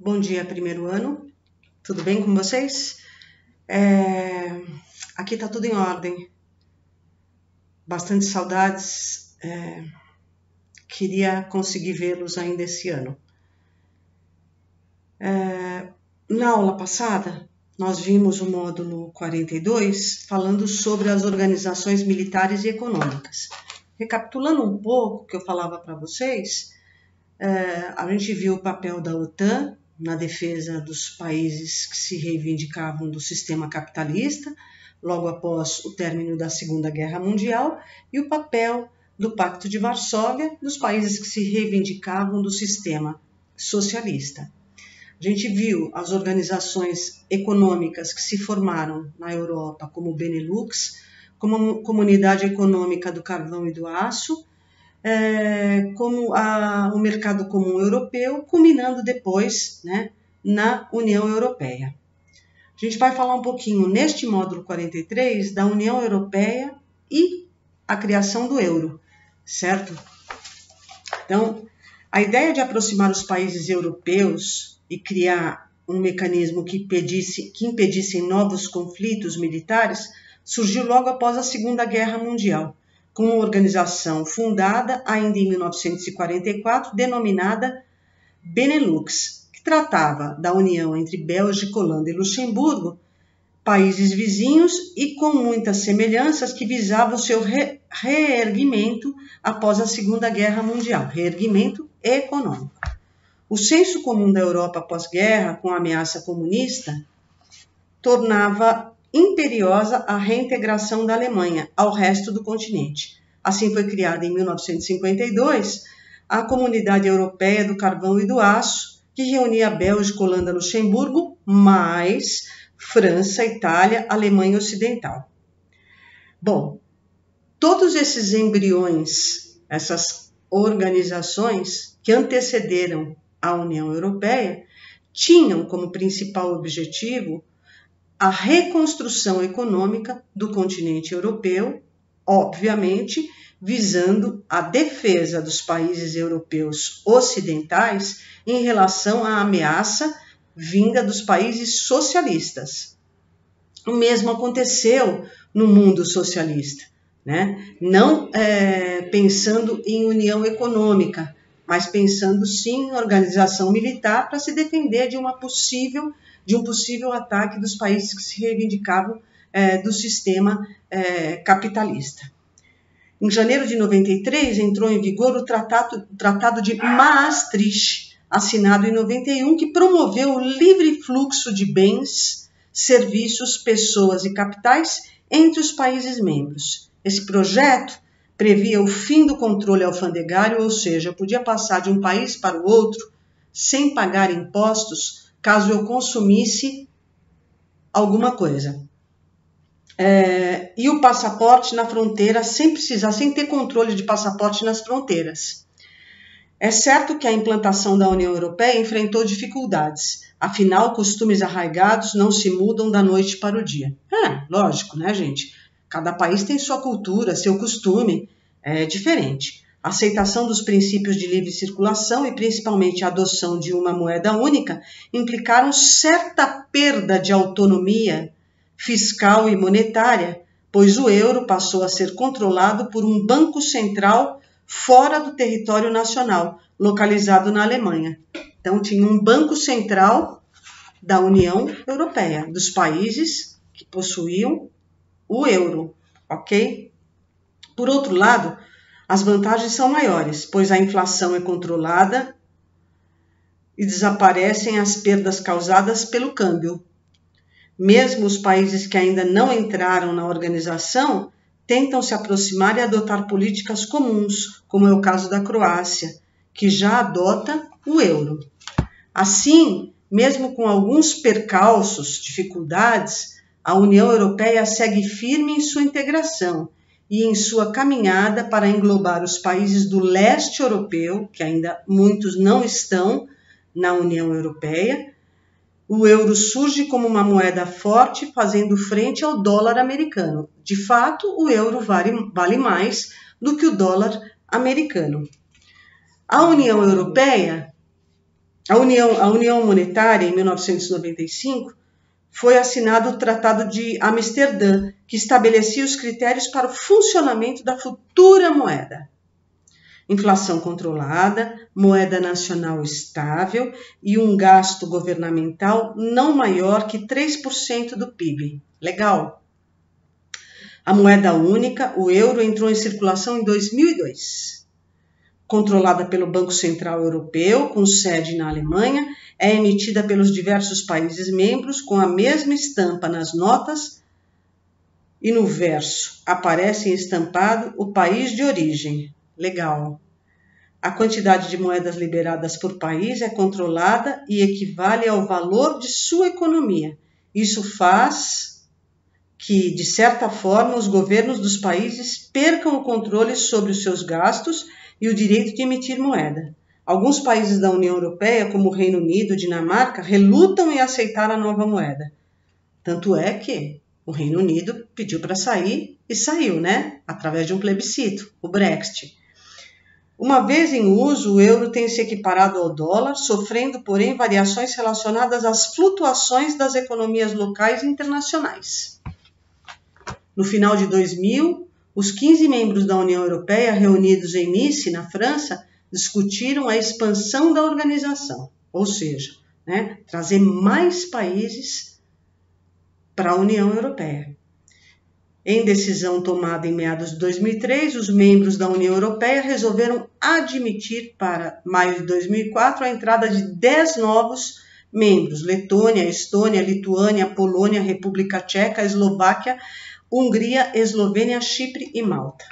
Bom dia, primeiro ano. Tudo bem com vocês? Aqui tá tudo em ordem. Bastante saudades. Queria conseguir vê-los ainda esse ano. Na aula passada, nós vimos o módulo 42 falando sobre as organizações militares e econômicas. Recapitulando um pouco o que eu falava para vocês, a gente viu o papel da OTAN na defesa dos países que se reivindicavam do sistema capitalista, logo após o término da Segunda Guerra Mundial, e o papel do Pacto de Varsóvia dos países que se reivindicavam do sistema socialista. A gente viu as organizações econômicas que se formaram na Europa, como o Benelux, como a Comunidade Econômica do Carvão e do Aço, como o Mercado Comum Europeu, culminando depois, na União Europeia. A gente vai falar um pouquinho neste módulo 43 da União Europeia e a criação do euro, certo? Então, a ideia de aproximar os países europeus e criar um mecanismo que impedissem novos conflitos militares surgiu logo após a Segunda Guerra Mundial, com uma organização fundada ainda em 1944, denominada Benelux, que tratava da união entre Bélgica, Holanda e Luxemburgo, países vizinhos e com muitas semelhanças que visavam o seu reerguimento após a Segunda Guerra Mundial, reerguimento econômico. O senso comum da Europa pós-guerra, com a ameaça comunista, tornava imperiosa a reintegração da Alemanha ao resto do continente. Assim foi criada em 1952 a Comunidade Europeia do Carvão e do Aço, que reunia a Bélgica, Holanda, Luxemburgo, mais França, Itália, Alemanha Ocidental. Bom, todos esses embriões, essas organizações que antecederam a União Europeia, tinham como principal objetivo a reconstrução econômica do continente europeu, obviamente visando a defesa dos países europeus ocidentais em relação à ameaça vinda dos países socialistas. O mesmo aconteceu no mundo socialista, não pensando em união econômica, mas pensando sim em organização militar para se defender de um possível ataque dos países que se reivindicavam do sistema capitalista. Em janeiro de 93, entrou em vigor o Tratado de Maastricht, assinado em 91, que promoveu o livre fluxo de bens, serviços, pessoas e capitais entre os países membros. Esse projeto previa o fim do controle alfandegário, ou seja, eu podia passar de um país para o outro sem pagar impostos caso eu consumisse alguma coisa. E o passaporte na fronteira sem ter controle de passaporte nas fronteiras. É certo que a implantação da União Europeia enfrentou dificuldades, afinal, costumes arraigados não se mudam da noite para o dia. Lógico, gente? Cada país tem sua cultura, seu costume, é diferente. A aceitação dos princípios de livre circulação e principalmente a adoção de uma moeda única implicaram certa perda de autonomia fiscal e monetária, pois o euro passou a ser controlado por um banco central fora do território nacional, localizado na Alemanha. Então, tinha um banco central da União Europeia, dos países que possuíam o euro, ok? Por outro lado, as vantagens são maiores, pois a inflação é controlada e desaparecem as perdas causadas pelo câmbio. Mesmo os países que ainda não entraram na organização tentam se aproximar e adotar políticas comuns, como é o caso da Croácia, que já adota o euro. Assim, mesmo com alguns percalços, dificuldades, a União Europeia segue firme em sua integração e em sua caminhada para englobar os países do leste europeu, que ainda muitos não estão na União Europeia. O euro surge como uma moeda forte, fazendo frente ao dólar americano. De fato, o euro vale mais do que o dólar americano. A União Europeia a União Monetária, em 1995, foi assinado o Tratado de Amsterdã, que estabelecia os critérios para o funcionamento da futura moeda. Inflação controlada, moeda nacional estável e um gasto governamental não maior que 3% do PIB. Legal? A moeda única, o euro, entrou em circulação em 2002. Controlada pelo Banco Central Europeu, com sede na Alemanha, é emitida pelos diversos países membros com a mesma estampa nas notas e no verso aparece estampado o país de origem. Legal. A quantidade de moedas liberadas por país é controlada e equivale ao valor de sua economia. Isso faz que, de certa forma, os governos dos países percam o controle sobre os seus gastos e o direito de emitir moeda. Alguns países da União Europeia, como o Reino Unido e Dinamarca, relutam em aceitar a nova moeda. Tanto é que o Reino Unido pediu para sair e saiu, né? Através de um plebiscito, o Brexit. Uma vez em uso, o euro tem se equiparado ao dólar, sofrendo, porém, variações relacionadas às flutuações das economias locais e internacionais. No final de 2000, os 15 membros da União Europeia, reunidos em Nice, na França, discutiram a expansão da organização, ou seja, trazer mais países para a União Europeia. Em decisão tomada em meados de 2003, os membros da União Europeia resolveram admitir para maio de 2004 a entrada de 10 novos membros: Letônia, Estônia, Lituânia, Polônia, República Tcheca, Eslováquia, Hungria, Eslovênia, Chipre e Malta.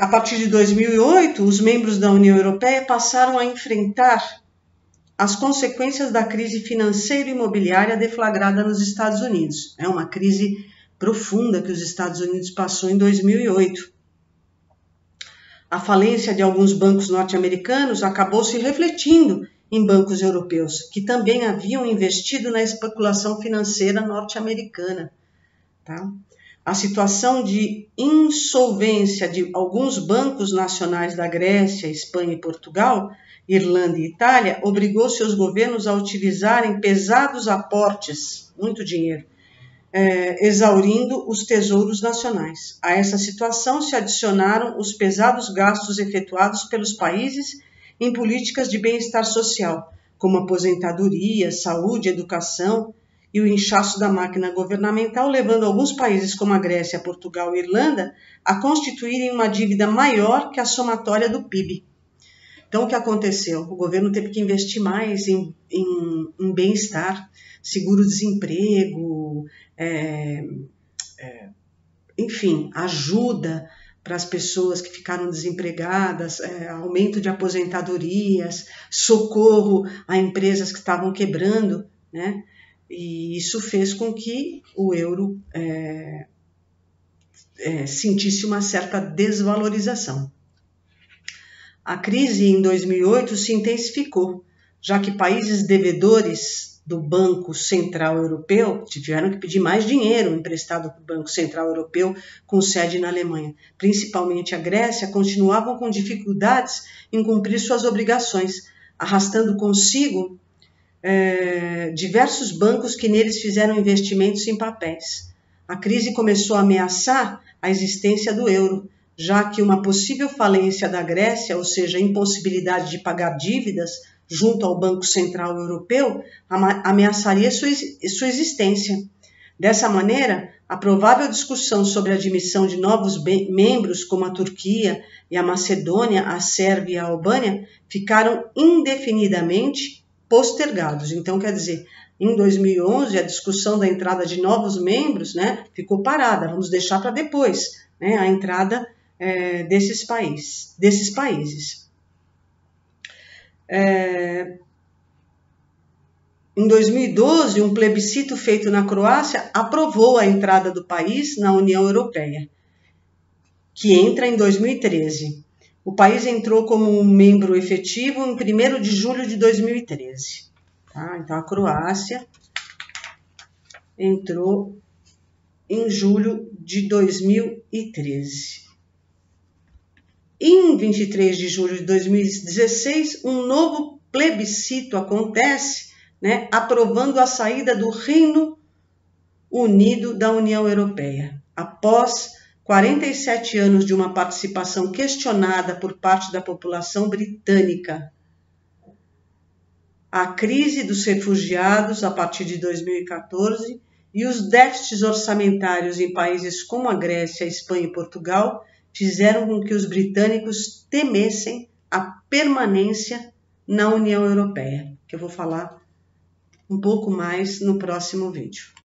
A partir de 2008, os membros da União Europeia passaram a enfrentar as consequências da crise financeira e imobiliária deflagrada nos Estados Unidos. É uma crise profunda que os Estados Unidos passou em 2008. A falência de alguns bancos norte-americanos acabou se refletindo em bancos europeus, que também haviam investido na especulação financeira norte-americana. Tá? A situação de insolvência de alguns bancos nacionais da Grécia, Espanha e Portugal, Irlanda e Itália, obrigou seus governos a utilizarem pesados aportes, muito dinheiro, exaurindo os tesouros nacionais. A essa situação se adicionaram os pesados gastos efetuados pelos países em políticas de bem-estar social, como aposentadoria, saúde, educação, e o inchaço da máquina governamental, levando alguns países como a Grécia, Portugal e Irlanda a constituírem uma dívida maior que a somatória do PIB. Então, o que aconteceu? O governo teve que investir mais em bem-estar, seguro-desemprego, enfim, ajuda para as pessoas que ficaram desempregadas, aumento de aposentadorias, socorro a empresas que estavam quebrando, né? E isso fez com que o euro sentisse uma certa desvalorização. A crise em 2008 se intensificou, já que países devedores do Banco Central Europeu tiveram que pedir mais dinheiro emprestado para o Banco Central Europeu com sede na Alemanha. Principalmente a Grécia continuavam com dificuldades em cumprir suas obrigações, arrastando consigo diversos bancos que neles fizeram investimentos em papéis. A crise começou a ameaçar a existência do euro, já que uma possível falência da Grécia, ou seja, a impossibilidade de pagar dívidas junto ao Banco Central Europeu, ameaçaria sua existência. Dessa maneira, a provável discussão sobre a admissão de novos membros, como a Turquia e a Macedônia, a Sérvia e a Albânia, ficaram indefinidamente postergados. Então, quer dizer, em 2011, a discussão da entrada de novos membros, ficou parada. Vamos deixar para depois, a entrada desses países. Em 2012, um plebiscito feito na Croácia aprovou a entrada do país na União Europeia, que entra em 2013. O país entrou como um membro efetivo em 1º de julho de 2013. Tá? Então, a Croácia entrou em julho de 2013. Em 23 de julho de 2016, um novo plebiscito acontece, né, aprovando a saída do Reino Unido da União Europeia. Após 47 anos de uma participação questionada por parte da população britânica, a crise dos refugiados a partir de 2014 e os déficits orçamentários em países como a Grécia, a Espanha e Portugal fizeram com que os britânicos temessem a permanência na União Europeia, que eu vou falar um pouco mais no próximo vídeo.